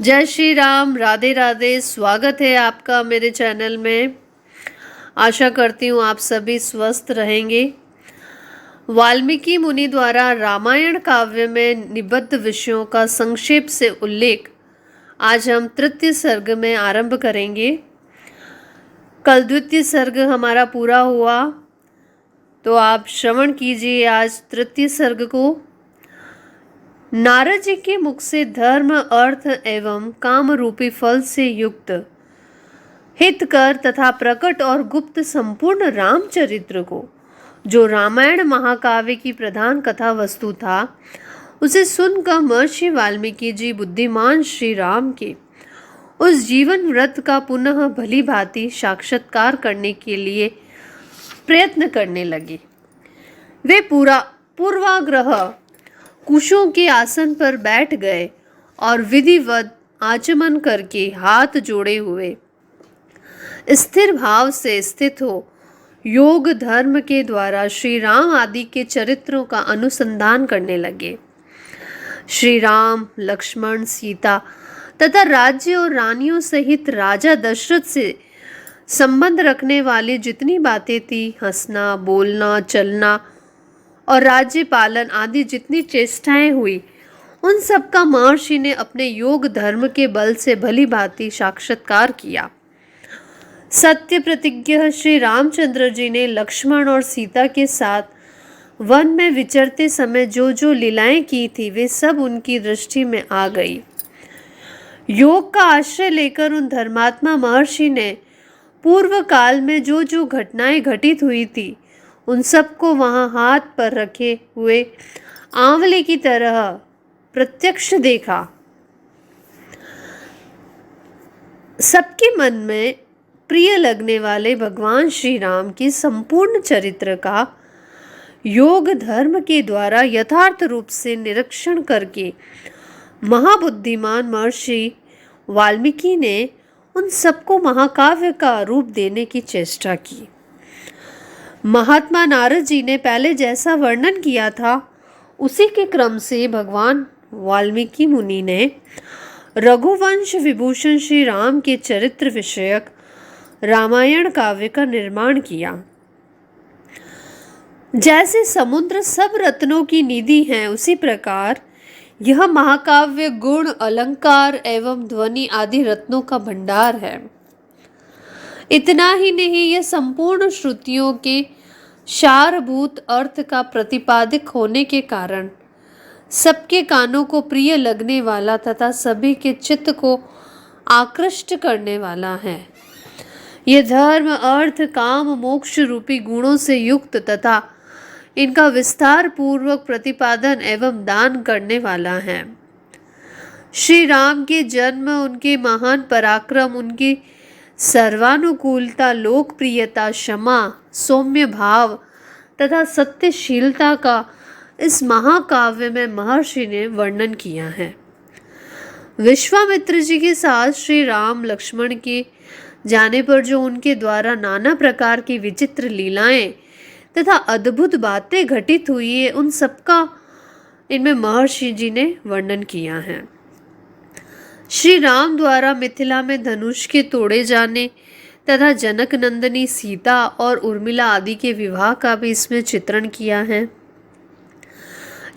जय श्री राम, राधे राधे। स्वागत है आपका मेरे चैनल में। आशा करती हूँ आप सभी स्वस्थ रहेंगे। वाल्मीकि मुनि द्वारा रामायण काव्य में निबद्ध विषयों का संक्षेप से उल्लेख आज हम तृतीय सर्ग में आरंभ करेंगे। कल द्वितीय सर्ग हमारा पूरा हुआ, तो आप श्रवण कीजिए आज तृतीय सर्ग को। नारद जी के मुख से धर्म, अर्थ एवं काम रूपी फल से युक्त हितकर तथा प्रकट और गुप्त संपूर्ण रामचरित्र को, जो रामायण महाकाव्य की प्रधान कथा वस्तु था, उसे सुनकर महर्षि वाल्मीकि जी बुद्धिमान श्री राम के उस जीवन व्रत का पुनः भली भांति साक्षात्कार करने के लिए प्रयत्न करने लगे। वे पूर्वाग्रह कुशों के आसन पर बैठ गए और विधिवत आचमन करके हाथ जोड़े हुए स्थिर भाव से स्थित हो योग धर्म के द्वारा श्री राम आदि के चरित्रों का अनुसंधान करने लगे। श्री राम, लक्ष्मण, सीता तथा राज्य और रानियों सहित राजा दशरथ से संबंध रखने वाली जितनी बातें थी, हंसना, बोलना, चलना और राज्य पालन आदि जितनी चेष्टाएं हुई, उन सब का महर्षि ने अपने योग धर्म के बल से भली भांति साक्षात्कार किया। सत्य प्रतिज्ञ श्री रामचंद्र जी ने लक्ष्मण और सीता के साथ वन में विचरते समय जो जो लीलाएं की थी, वे सब उनकी दृष्टि में आ गई। योग का आश्रय लेकर उन धर्मात्मा महर्षि ने पूर्व काल में जो जो घटनाएं घटित हुई थी, उन सबको वहां हाथ पर रखे हुए आंवले की तरह प्रत्यक्ष देखा। सबके मन में प्रिय लगने वाले भगवान श्री राम की संपूर्ण चरित्र का योग धर्म के द्वारा यथार्थ रूप से निरीक्षण करके महाबुद्धिमान महर्षि वाल्मीकि ने उन सबको महाकाव्य का रूप देने की चेष्टा की। महात्मा नारद जी ने पहले जैसा वर्णन किया था, उसी के क्रम से भगवान वाल्मीकि मुनि ने रघुवंश विभूषण श्री राम के चरित्र विषयक रामायण काव्य का निर्माण किया। जैसे समुद्र सब रत्नों की निधि है, उसी प्रकार यह महाकाव्य गुण, अलंकार एवं ध्वनि आदि रत्नों का भंडार है। इतना ही नहीं, यह संपूर्ण श्रुतियों के सारभूत अर्थ का प्रतिपादक होने के कारण सबके कानों को प्रिय लगने वाला तथा सभी के चित्त को आकृष्ट करने वाला है। यह धर्म, अर्थ, काम, मोक्ष रूपी गुणों से युक्त तथा इनका विस्तार पूर्वक प्रतिपादन एवं दान करने वाला है। श्री राम के जन्म, उनके महान पराक्रम, उनकी सर्वानुकूलता, लोकप्रियता, क्षमा, सौम्य भाव तथा सत्यशीलता का इस महाकाव्य में महर्षि ने वर्णन किया है। विश्वामित्र जी के साथ श्री राम, लक्ष्मण के जाने पर जो उनके द्वारा नाना प्रकार की विचित्र लीलाएं तथा अद्भुत बातें घटित हुई है, उन सबका इनमें महर्षि जी ने वर्णन किया है। श्री राम द्वारा मिथिला में धनुष के तोड़े जाने तथा जनक नंदिनी सीता और उर्मिला आदि के विवाह का भी इसमें चित्रण किया है।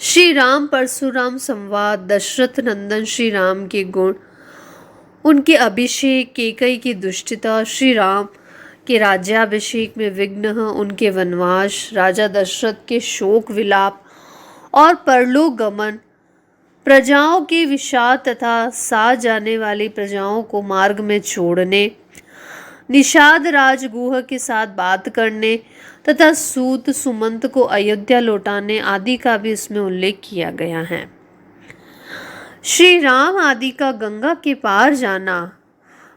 श्री राम परशुराम संवाद, दशरथ नंदन श्री राम के गुण, उनके अभिषेक, कैकेयी की दुष्टता, श्री राम के राज्याभिषेक में विघ्न, उनके वनवास, राजा दशरथ के शोक विलाप और परलोक गमन, प्रजाओं के विषाद तथा साथ जाने वाली प्रजाओं को मार्ग में छोड़ने, निषाद राजगुह के साथ बात करने तथा सूत सुमंत को अयोध्या लौटाने आदि का भी इसमें उल्लेख किया गया है। श्री राम आदि का गंगा के पार जाना,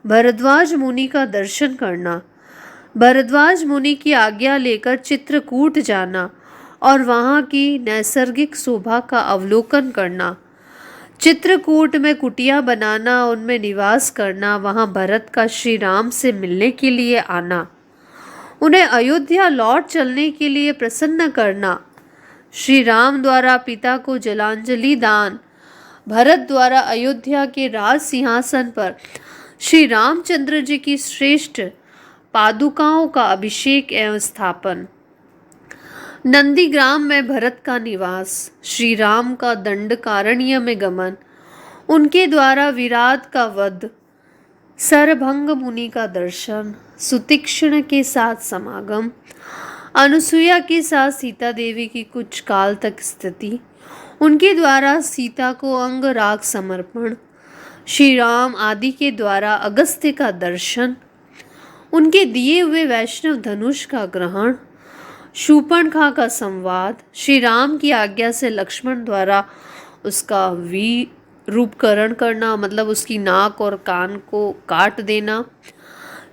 भरद्वाज मुनि का दर्शन करना, भरद्वाज मुनि की आज्ञा लेकर चित्रकूट जाना और वहाँ की नैसर्गिक शोभा का अवलोकन करना, चित्रकूट में कुटिया बनाना, उनमें निवास करना, वहाँ भरत का श्री राम से मिलने के लिए आना, उन्हें अयोध्या लौट चलने के लिए प्रसन्न करना, श्री राम द्वारा पिता को जलांजलि दान, भरत द्वारा अयोध्या के राज सिंहासन पर श्री रामचंद्र जी की श्रेष्ठ पादुकाओं का अभिषेक एवं स्थापन। नंदीग्राम में भरत का निवास, श्री राम का दंडकारण्य में गमन, उनके द्वारा विराट का वध, सरभंग मुनि का दर्शन, सुतीक्ष्ण के साथ समागम, अनुसुईया के साथ सीता देवी की कुछ काल तक स्थिति, उनके द्वारा सीता को अंगराग समर्पण, श्री राम आदि के द्वारा अगस्त्य का दर्शन, उनके दिए हुए वैष्णव धनुष का ग्रहण, शूर्पणखा का संवाद, श्री राम की आज्ञा से लक्ष्मण द्वारा उसका रूपकरण करना, मतलब उसकी नाक और कान को काट देना,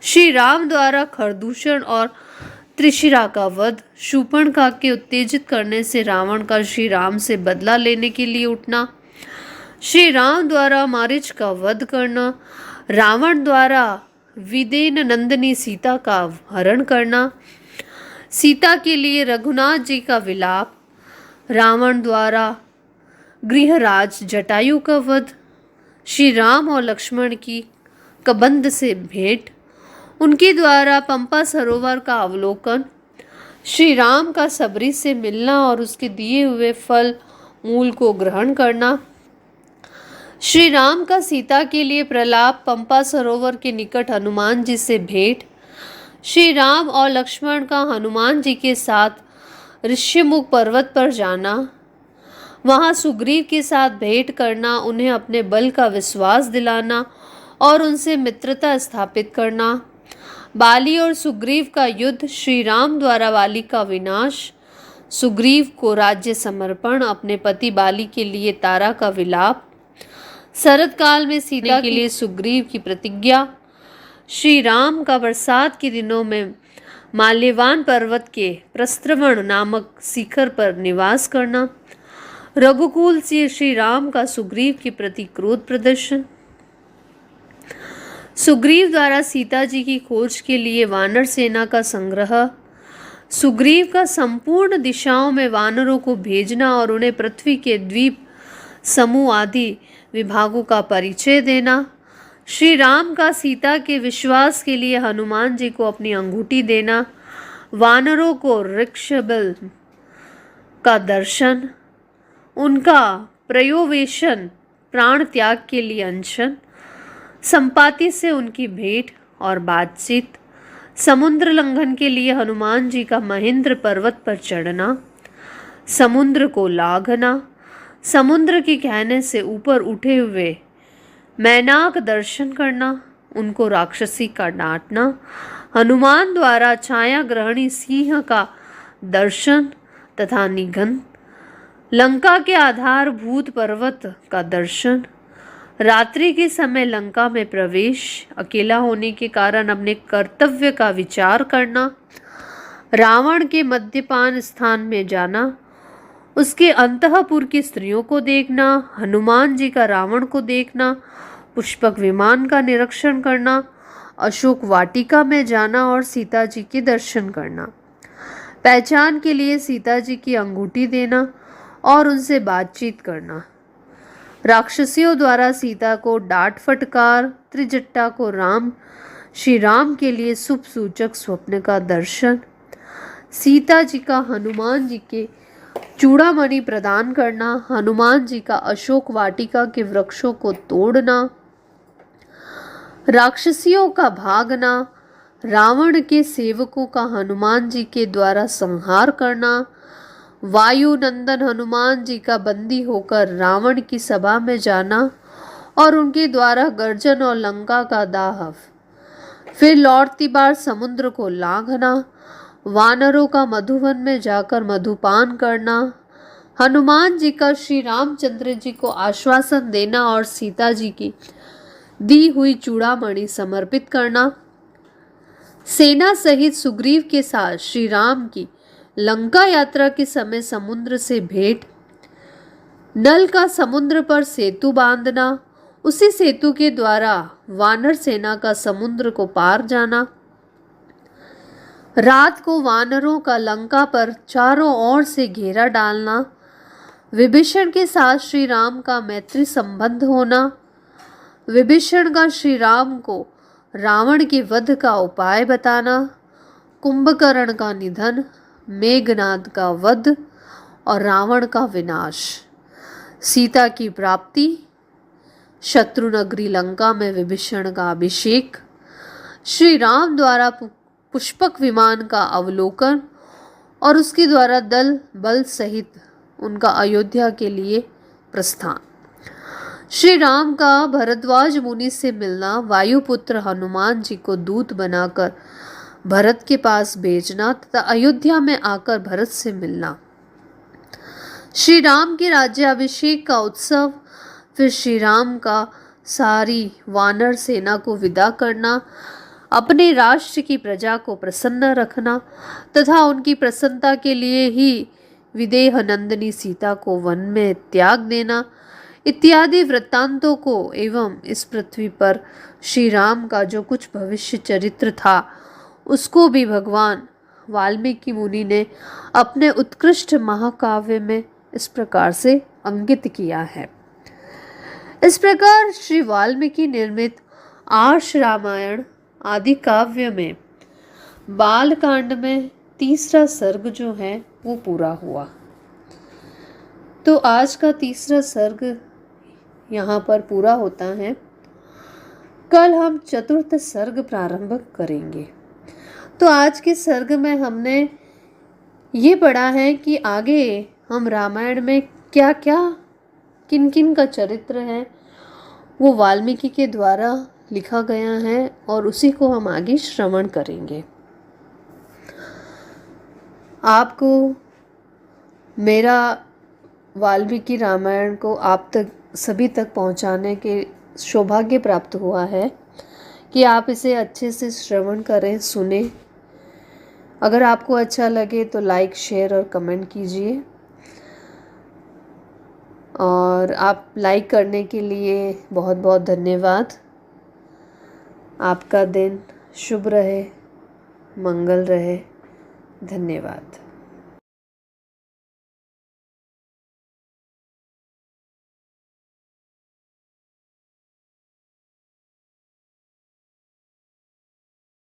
श्री राम द्वारा खरदूषण और त्रिशिरा का वध, शूर्पणखा के उत्तेजित करने से रावण का श्री राम से बदला लेने के लिए उठना, श्री राम द्वारा मारीच का वध करना, रावण द्वारा विदेन नंदिनी सीता का हरण करना, सीता के लिए रघुनाथ जी का विलाप, रावण द्वारा गृहराज जटायु का वध, श्री राम और लक्ष्मण की कबंध से भेंट, उनके द्वारा पंपा सरोवर का अवलोकन, श्री राम का सबरी से मिलना और उसके दिए हुए फल मूल को ग्रहण करना, श्री राम का सीता के लिए प्रलाप, पंपा सरोवर के निकट हनुमान जी से भेंट, श्री राम और लक्ष्मण का हनुमान जी के साथ ऋष्यमुख पर्वत पर जाना, वहां सुग्रीव के साथ भेंट करना, उन्हें अपने बल का विश्वास दिलाना और उनसे मित्रता स्थापित करना, बाली और सुग्रीव का युद्ध, श्री राम द्वारा बाली का विनाश, सुग्रीव को राज्य समर्पण, अपने पति बाली के लिए तारा का विलाप, शरद काल में सीता के लिए सुग्रीव की प्रतिज्ञा, श्री राम का बरसात के दिनों में माल्यवान पर्वत के प्रस्त्रवण नामक शिखर पर निवास करना, रघुकुल से श्री राम का सुग्रीव के प्रति क्रोध प्रदर्शन, सुग्रीव द्वारा सीता जी की खोज के लिए वानर सेना का संग्रह, सुग्रीव का संपूर्ण दिशाओं में वानरों को भेजना और उन्हें पृथ्वी के द्वीप समूह आदि विभागों का परिचय देना, श्री राम का सीता के विश्वास के लिए हनुमान जी को अपनी अंगूठी देना, वानरों को ऋक्षबल का दर्शन, उनका प्रयोवेशन, प्राण त्याग के लिए अनशन, संपाति से उनकी भेंट और बातचीत, समुद्र लंघन के लिए हनुमान जी का महेंद्र पर्वत पर चढ़ना, समुद्र को लाघना, समुद्र के कहने से ऊपर उठे हुए मैनाक दर्शन करना, उनको राक्षसी का डांटना, हनुमान द्वारा छाया ग्रहणी सिंह का दर्शन तथा निधन, लंका के आधारभूत पर्वत का दर्शन, रात्रि के समय लंका में प्रवेश, अकेला होने के कारण अपने कर्तव्य का विचार करना, रावण के मद्यपान स्थान में जाना, उसके अंतःपुर की स्त्रियों को देखना, हनुमान जी का रावण को देखना, पुष्पक विमान का निरीक्षण करना, अशोक वाटिका में जाना और सीता जी के दर्शन करना, पहचान के लिए सीता जी की अंगूठी देना और उनसे बातचीत करना, राक्षसियों द्वारा सीता को डांट फटकार, त्रिजट्टा को श्री राम के लिए शुभ सूचक स्वप्न का दर्शन, सीता जी का हनुमान जी के चूड़ामणि प्रदान करना, हनुमान जी का अशोक वाटिका के वृक्षों को तोड़ना, राक्षसियों का भागना, रावण के सेवकों का हनुमान जी के द्वारा संहार करना, वायु नंदन हनुमान जी का बंदी होकर रावण की सभा में जाना और उनके द्वारा गर्जन और लंका का दाह, फिर लौटती बार समुद्र को लांघना, वानरों का मधुवन में जाकर मधुपान करना, हनुमान जी का श्री रामचंद्र जी को आश्वासन देना और सीता जी की दी हुई चूड़ामणि समर्पित करना, सेना सहित सुग्रीव के साथ श्री राम की लंका यात्रा के समय समुद्र से भेंट, नल का समुद्र पर सेतु बांधना, उसी सेतु के द्वारा वानर सेना का समुद्र को पार जाना, रात को वानरों का लंका पर चारों ओर से घेरा डालना, विभीषण के साथ श्री राम का मैत्री संबंध होना, विभीषण का श्री राम को रावण के वध का उपाय बताना, कुंभकर्ण का निधन, मेघनाद का वध और रावण का विनाश, सीता की प्राप्ति, शत्रुनगरी लंका में विभीषण का अभिषेक, श्री राम द्वारा पुष्पक विमान का अवलोकन और उसके द्वारा दल बल सहित उनका अयोध्या के लिए प्रस्थान, श्री राम का भरद्वाज मुनि से मिलना, वायुपुत्र हनुमान जी को दूत बनाकर भरत के पास भेजना तथा अयोध्या में आकर भरत से मिलना, श्री राम के राज्याभिषेक का उत्सव, फिर श्री राम का सारी वानर सेना को विदा करना, अपने राष्ट्र की प्रजा को प्रसन्न रखना तथा उनकी प्रसन्नता के लिए ही विदेह नंदिनी सीता को वन में त्याग देना इत्यादि वृत्तांतों को एवं इस पृथ्वी पर श्री राम का जो कुछ भविष्य चरित्र था उसको भी भगवान वाल्मीकि मुनि ने अपने उत्कृष्ट महाकाव्य में इस प्रकार से अंकित किया है। इस प्रकार श्री वाल्मीकि निर्मित आर्ष रामायण आदि काव्य में बालकांड में तीसरा सर्ग जो है वो पूरा हुआ। तो आज का तीसरा सर्ग यहाँ पर पूरा होता है। कल हम चतुर्थ सर्ग प्रारंभ करेंगे। तो आज के सर्ग में हमने ये पढ़ा है कि आगे हम रामायण में क्या क्या किन किन का चरित्र है वो वाल्मीकि के द्वारा लिखा गया है और उसी को हम आगे श्रवण करेंगे। आपको मेरा वाल्मीकि रामायण को आप तक सभी तक पहुंचाने के सौभाग्य प्राप्त हुआ है कि आप इसे अच्छे से श्रवण करें, सुने। अगर आपको अच्छा लगे तो लाइक, शेयर और कमेंट कीजिए। और आप लाइक करने के लिए बहुत बहुत धन्यवाद। आपका दिन शुभ रहे, मंगल रहे। धन्यवाद।